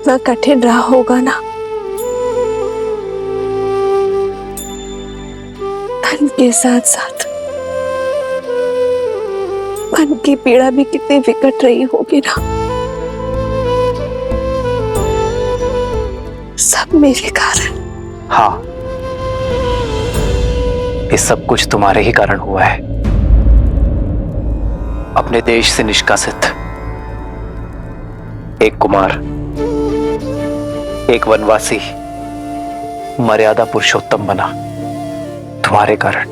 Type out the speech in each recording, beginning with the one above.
कितना कठिन रहा होगा ना। धन के साथ साथ मन की पीड़ा भी कितनी विकट रही होगी ना। सब मेरे कारण। हाँ, ये सब कुछ तुम्हारे ही कारण हुआ है। अपने देश से निष्कासित एक कुमार, एक वनवासी मर्यादा पुरुषोत्तम बना तुम्हारे कारण।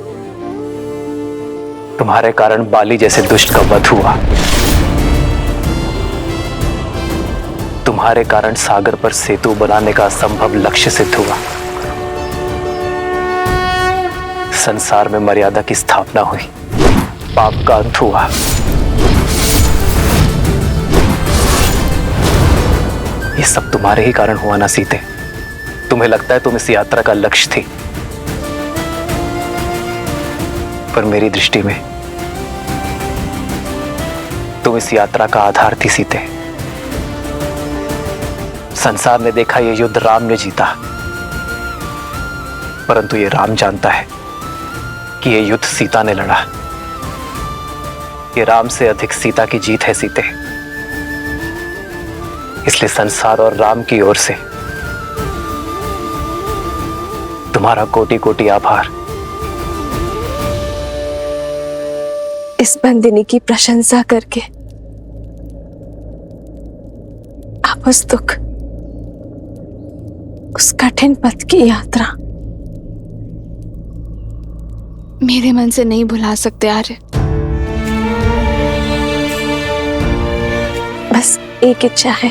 तुम्हारे कारण बाली जैसे दुष्ट का वध हुआ। तुम्हारे कारण सागर पर सेतु बनाने का असंभव लक्ष्य सिद्ध हुआ। संसार में मर्यादा की स्थापना हुई, पाप का अंत हुआ। ये सब तुम्हारे ही कारण हुआ ना सीते। तुम्हें लगता है तुम इस यात्रा का लक्ष्य थी, पर मेरी दृष्टि में तुम इस यात्रा का आधार थी सीते। संसार ने देखा यह युद्ध राम ने जीता, परंतु ये राम जानता है कि यह युद्ध सीता ने लड़ा। ये राम से अधिक सीता की जीत है सीते। इसलिए संसार और राम की ओर से तुम्हारा कोटि कोटि आभार। इस बंदिनी की प्रशंसा करके आप उस दुख, उस कठिन पथ की यात्रा मेरे मन से नहीं भुला सकते आर्य। बस एक इच्छा है,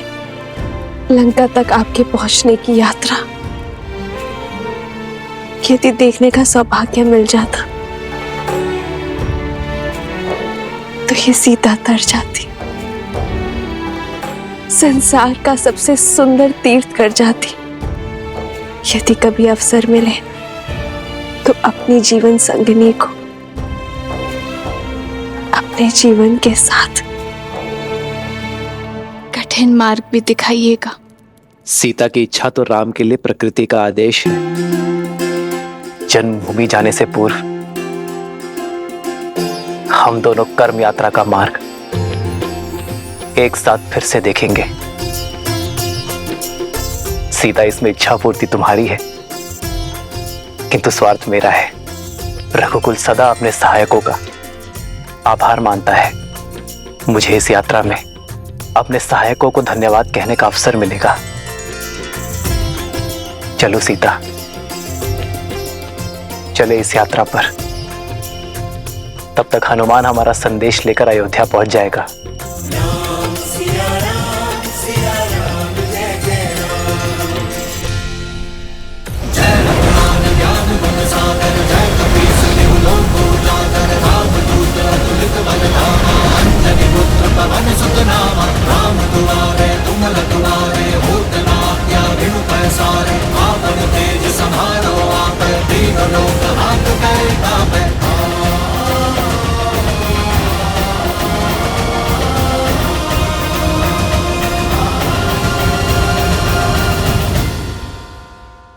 लंका तक आपके पहुंचने की यात्रा यदि देखने का सौभाग्य मिल जाता तो ये सीता तर जाती, संसार का सबसे सुंदर तीर्थ कर जाती। यदि कभी अवसर मिले तो अपनी जीवन संगिनी को अपने जीवन के साथ कठिन मार्ग भी दिखाइएगा। सीता की इच्छा तो राम के लिए प्रकृति का आदेश है। जन्मभूमि जाने से पूर्व हम दोनों कर्म यात्रा का मार्ग एक साथ फिर से देखेंगे। सीता, इसमें इच्छा पूर्ति तुम्हारी है, किंतु स्वार्थ मेरा है। रघुकुल सदा अपने सहायकों का आभार मानता है। मुझे इस यात्रा में अपने सहायकों को धन्यवाद कहने का अवसर मिलेगा। चलो सीता, चले इस यात्रा पर। तब तक हनुमान हमारा संदेश लेकर अयोध्या पहुंच जाएगा।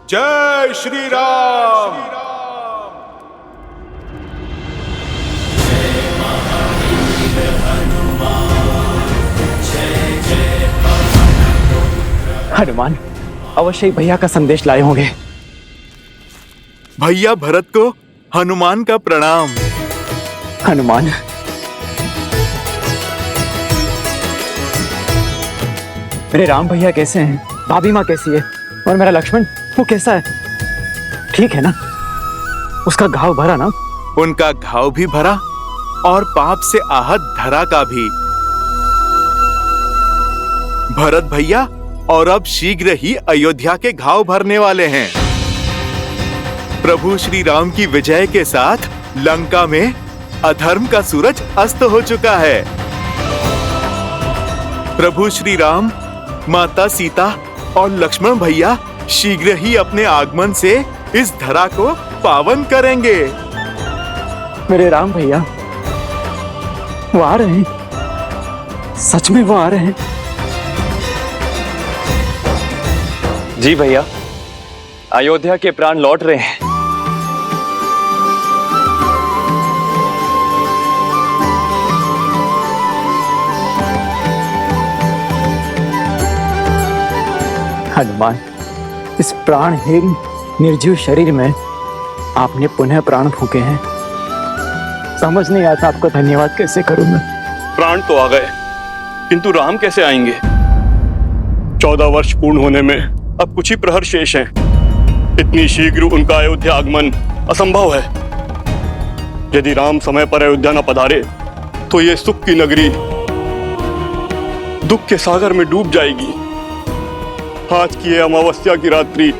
जय श्री राम। हनुमान अवश्य ही भैया का संदेश लाए होंगे। भैया भरत को हनुमान का प्रणाम। हनुमान, मेरे राम भैया कैसे हैं? भाभी माँ कैसी है? और मेरा लक्ष्मण, वो कैसा है? ठीक है ना? उसका घाव भरा ना? उनका घाव भी भरा और पाप से आहत धरा का भी। भरत भैया और अब शीघ्र ही अयोध्या के घाव भरने वाले हैं। प्रभु श्री राम की विजय के साथ लंका में अधर्म का सूरज अस्त हो चुका है। प्रभु श्री राम, माता सीता और लक्ष्मण भैया शीघ्र ही अपने आगमन से इस धरा को पावन करेंगे। मेरे राम भैया वो आ रहे हैं, सच में वो आ रहे हैं। जी भैया, अयोध्या के प्राण लौट रहे हैं। हनुमान, इस प्राणहीन निर्जीव शरीर में आपने पुनः प्राण फूके हैं। समझ नहीं आता आपको धन्यवाद कैसे करूं मैं। प्राण तो आ गए, किंतु राम कैसे आएंगे? 14 वर्ष पूर्ण होने में अब कुछ ही प्रहर शेष हैं। इतनी शीघ्र उनका अयोध्या आगमन असंभव है। यदि राम समय पर अयोध्या न पधारे तो ये सुख की नगरी दुख के सागर में डूब जाएगी। आज की ये अमावस्या की रात्रि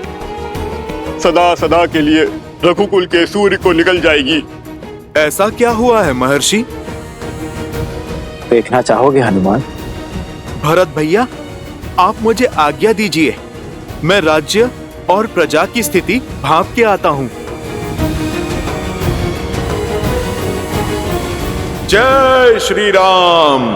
सदा सदा के लिए रघुकुल के सूर्य को निकल जाएगी। ऐसा क्या हुआ है महर्षि? देखना चाहोगे हनुमान? भरत भैया, आप मुझे आज्ञा दीजिए, मैं राज्य और प्रजा की स्थिति भांप के आता हूं। जय श्री राम।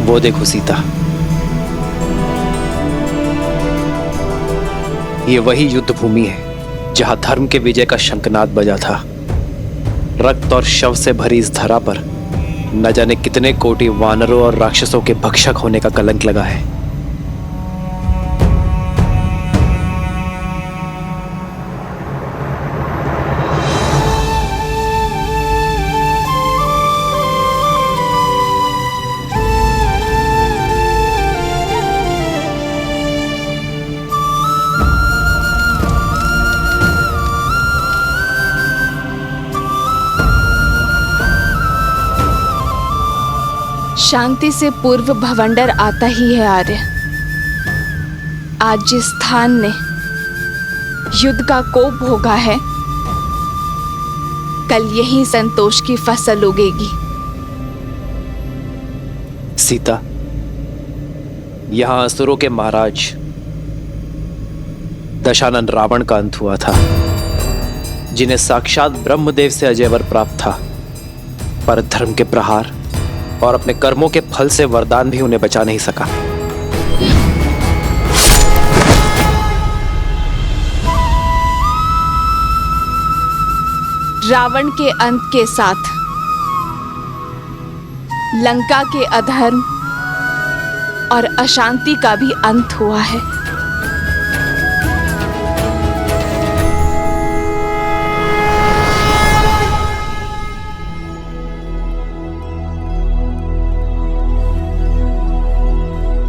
वो देखो सीता, ये वही युद्ध भूमि है जहां धर्म के विजय का शंखनाद बजा था। रक्त और शव से भरी इस धरा पर न जाने कितने कोटि वानरों और राक्षसों के भक्षक होने का कलंक लगा है। शांति से पूर्व भवंडर आता ही है आर्य। आज जिस स्थान ने युद्ध का कोप भोगा है, कल यही संतोष की फसल उगेगी। सीता, यहां असुरों के महाराज दशानन रावण का अंत हुआ था, जिन्हें साक्षात ब्रह्मदेव से अजय वर प्राप्त था, पर धर्म के प्रहार और अपने कर्मों के फल से वरदान भी उन्हें बचा नहीं सका। रावण के अंत के साथ लंका के अधर्म और अशांति का भी अंत हुआ है।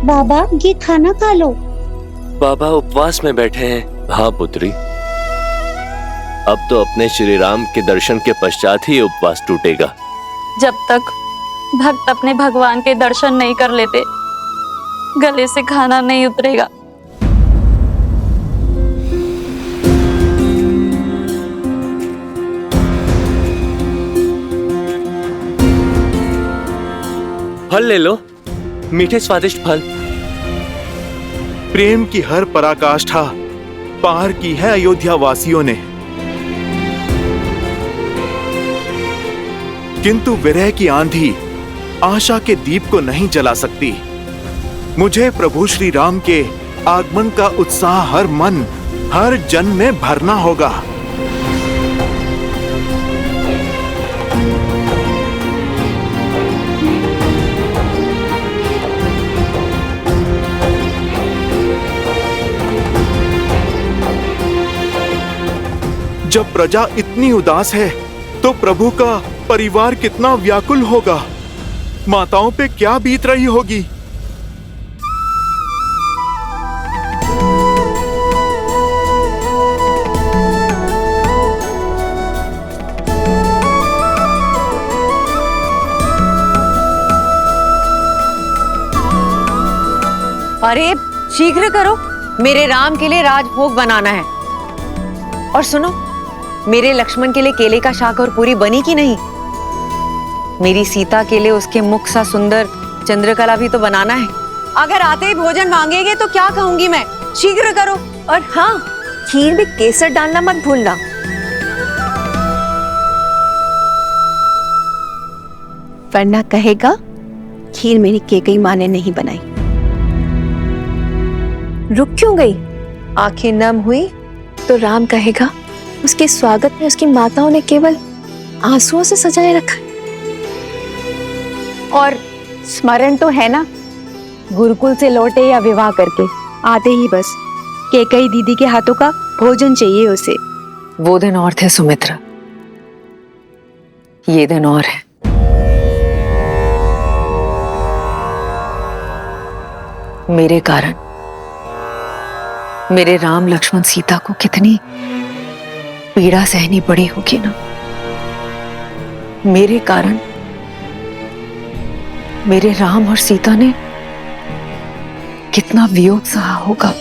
बाबा, ये खाना खा लो। बाबा उपवास में बैठे हैं। हाँ पुत्री, अब तो अपने श्री राम के दर्शन के पश्चात ही उपवास टूटेगा। जब तक भक्त अपने भगवान के दर्शन नहीं कर लेते, गले से खाना नहीं उतरेगा। फल ले लो, मीठे स्वादिष्ट फल। प्रेम की हर पराकाष्ठा पार की है अयोध्या वासियों ने, किंतु विरह की आंधी आशा के दीप को नहीं जला सकती। मुझे प्रभु श्री राम के आगमन का उत्साह हर मन, हर जन में भरना होगा। जब प्रजा इतनी उदास है तो प्रभु का परिवार कितना व्याकुल होगा। माताओं पे क्या बीत रही होगी। अरे शीघ्र करो, मेरे राम के लिए राजभोग बनाना है। और सुनो, मेरे लक्ष्मण के लिए केले का शाक और पूरी बनी कि नहीं? मेरी सीता के लिए उसके मुख सा सुंदर चंद्रकला भी तो बनाना है। अगर आते ही भोजन मांगेंगे तो क्या कहूंगी मैं? शीघ्र करो। और हाँ, खीर में केसर डालना मत भूलना। वरना कहेगा खीर मेरी केकई माँ ने नहीं बनाई। रुक क्यों गई? आंखें नम हुई तो राम कहेगा उसके स्वागत में उसकी माताओं ने केवल आंसुओं से सजाए रखा है। और स्मरण तो है ना, गुरुकुल से लौटे या विवाह करके आते ही बस केकई दीदी के हाथों का भोजन चाहिए उसे। वो दिन और थे सुमित्रा, ये दिन और है। मेरे कारण मेरे राम लक्ष्मण सीता को कितनी पीड़ा सहनी पड़ी होगी ना। मेरे कारण मेरे राम और सीता ने कितना वियोग सहा होगा।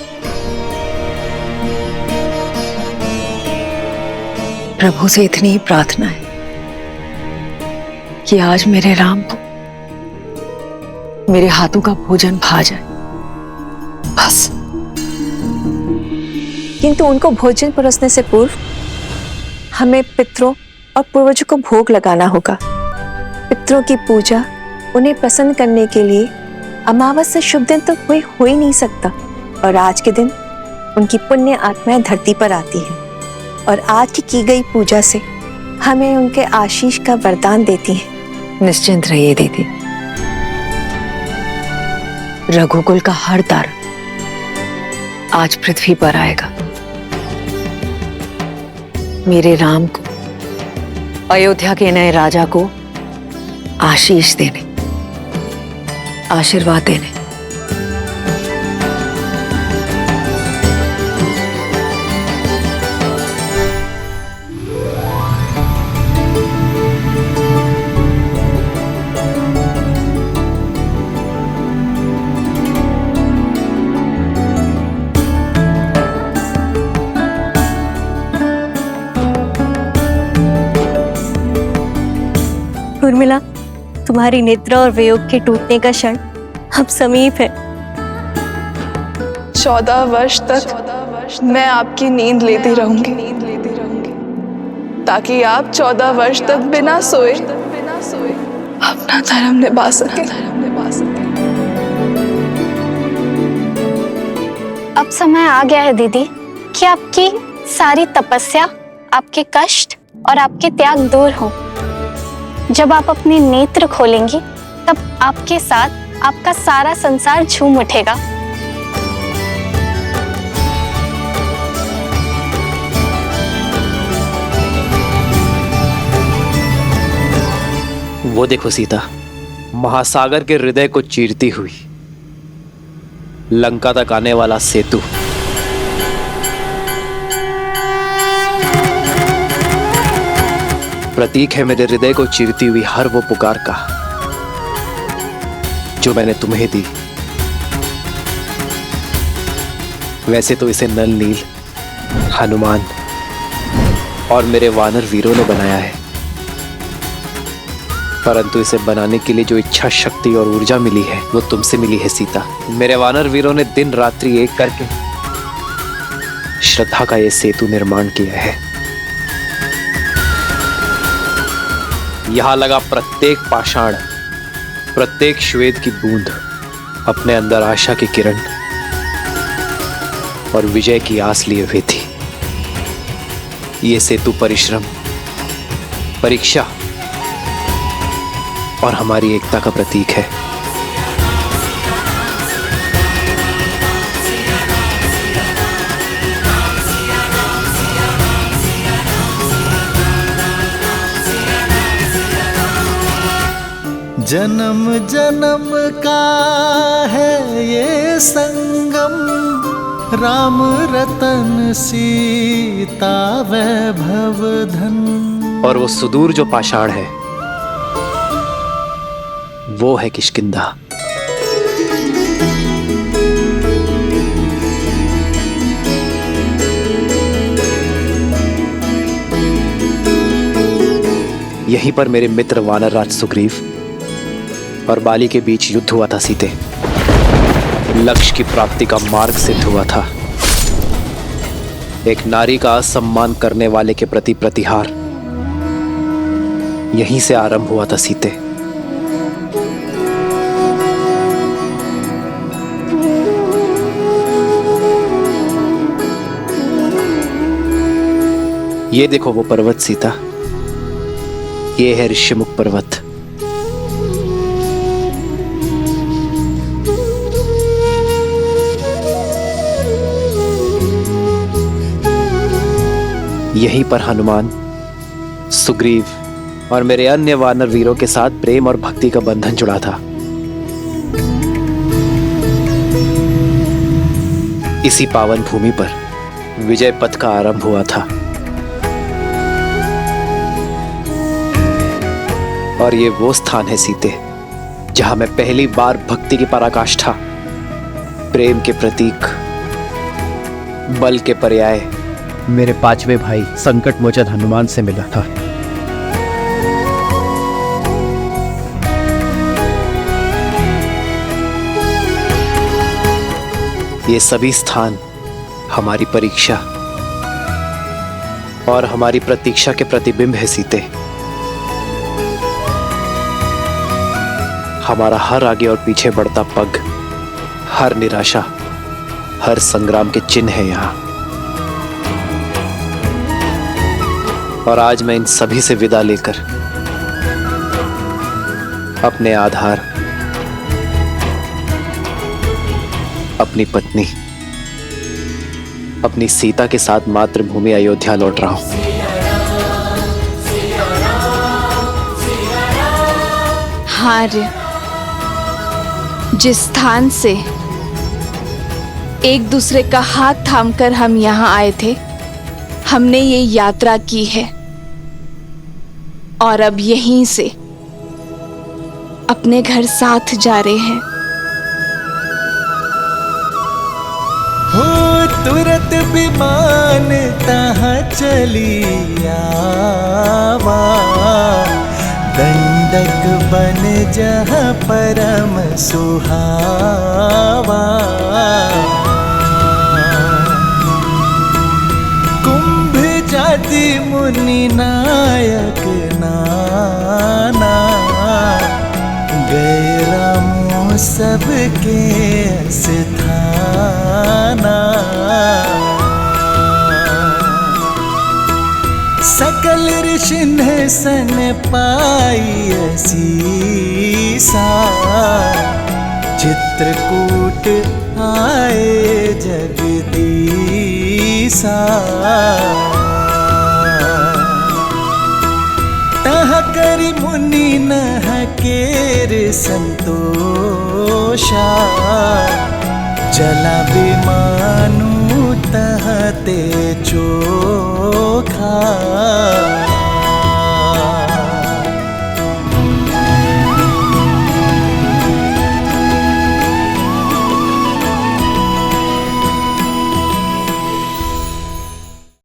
प्रभु से इतनी ही प्रार्थना है कि आज मेरे राम को मेरे हाथों का भोजन भा जाए, बस। किंतु उनको भोजन परोसने से पूर्व हमें पितरों और पूर्वजों को भोग लगाना होगा। पितरों की पूजा उन्हें प्रसन्न करने के लिए अमावस्या शुभ दिन तो कोई हो ही नहीं सकता। और आज के दिन उनकी पुण्य आत्माएं धरती पर आती हैं और आज की गई पूजा से हमें उनके आशीष का वरदान देती हैं। निश्चिंत रहिए दीदी, रघुकुल का हर तारा आज पृथ्वी पर आएगा मेरे राम को, अयोध्या के नए राजा को आशीष देने, आशीर्वाद देने। उर्मिला, तुम्हारी निद्रा और वियोग के टूटने का क्षण अब समीप है। 14 वर्ष तक मैं आपकी नींद लेती रहूंगी ताकि आप 14 वर्ष तक बिना सोए अपना धर्म निभा सके। अब समय आ गया है दीदी कि आपकी सारी तपस्या, आपके कष्ट और आपके त्याग दूर हो। जब आप अपने नेत्र खोलेंगी तब आपके साथ आपका सारा संसार झूम उठेगा। वो देखो सीता, महासागर के हृदय को चीरती हुई लंका तक आने वाला सेतु। प्रतीक है मेरे हृदय को चीरती हुई हर वो पुकार का जो मैंने तुम्हें दी। वैसे तो इसे नल नील, हनुमान और मेरे वानर वीरों ने बनाया है, परंतु इसे बनाने के लिए जो इच्छा शक्ति और ऊर्जा मिली है वो तुमसे मिली है सीता। मेरे वानर वीरों ने दिन रात्रि एक करके श्रद्धा का ये सेतु निर्माण किया है। यहां लगा प्रत्येक पाषाण, प्रत्येक श्वेत की बूंद अपने अंदर आशा की किरण और विजय की आस लिए हुए थी। ये सेतु परिश्रम, परीक्षा और हमारी एकता का प्रतीक है। जन्म जन्म का है ये संगम, राम रतन सीता वैभव धन। और वो सुदूर जो पाषाण है वो है किष्किंधा। यहीं पर मेरे मित्र वानरराज सुग्रीव और बाली के बीच युद्ध हुआ था सीते। लक्ष्य की प्राप्ति का मार्ग सिद्ध हुआ था। एक नारी का असम्मान करने वाले के प्रति प्रतिहार यहीं से आरंभ हुआ था सीते। ये देखो वो पर्वत सीता, ये है ऋषिमुख पर्वत। यहीं पर हनुमान, सुग्रीव और मेरे अन्य वानर वीरों के साथ प्रेम और भक्ति का बंधन जुड़ा था। इसी पावन भूमि पर विजय पथ का आरंभ हुआ था। और ये वो स्थान है सीते, जहां मैं पहली बार भक्ति की पराकाष्ठा, प्रेम के प्रतीक, बल के पर्याय मेरे पांचवे भाई संकट मोचन हनुमान से मिला था। ये सभी स्थान हमारी परीक्षा और हमारी प्रतीक्षा के प्रतिबिंब है सीते। हमारा हर आगे और पीछे बढ़ता पग, हर निराशा, हर संग्राम के चिन्ह है यहां। और आज मैं इन सभी से विदा लेकर अपने आधार, अपनी पत्नी, अपनी सीता के साथ मातृभूमि अयोध्या लौट रहा हूं। आर्य, जिस स्थान से एक दूसरे का हाथ थामकर हम यहाँ आए थे, हमने ये यात्रा की है और अब यहीं से अपने घर साथ जा रहे हैं। हो तुरंत विमान तहाँ चली आवा, दंडक बन जहाँ परम सुहावा। कुंभ जाति मुनि नायक नाना, गए रामो सबके स्थाना। सकल ऋषिन सन पाई असीसा, चित्रकूट आए जगदीसा। तह करि मुनि नह केर संतोषा, जला विमानु तहते चोखा।